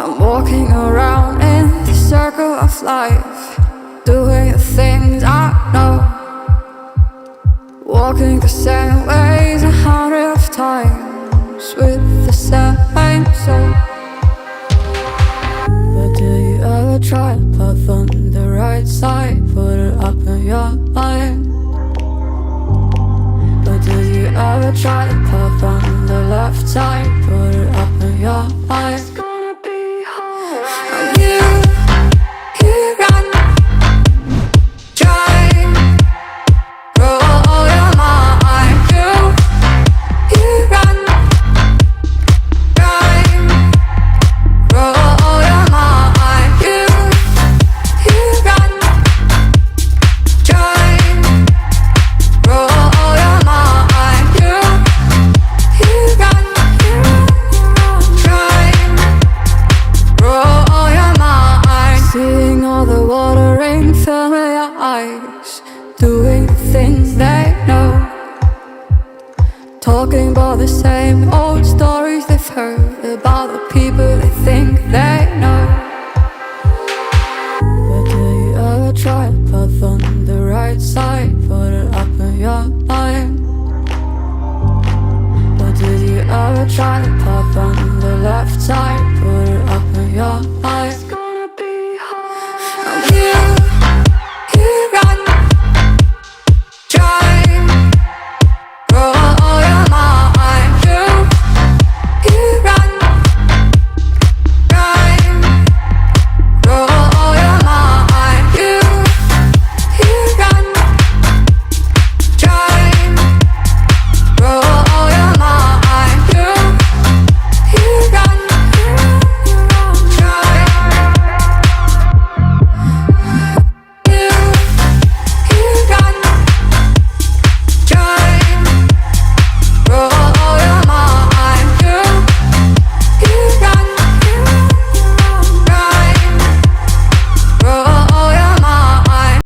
I'm walking around in the circle of life, doing the things I know, walking the same ways 100 times with the same soul. But do you ever try to path on the right side, put it up in your mind? But do you ever try to path on the left side, put it up in your mind? It's gonna be alright. And you run, try, roll your mind. You run, try, roll your mind. You run, try, roll your mind. You run, try, roll your mind. Seeing all the watering fill your eyes, doing the things they know, talking about the same old stories they've heard about the people they think they know. But do you ever try to path on the right side, put it up in your mind? But did you ever try to path on the left side, put it up in your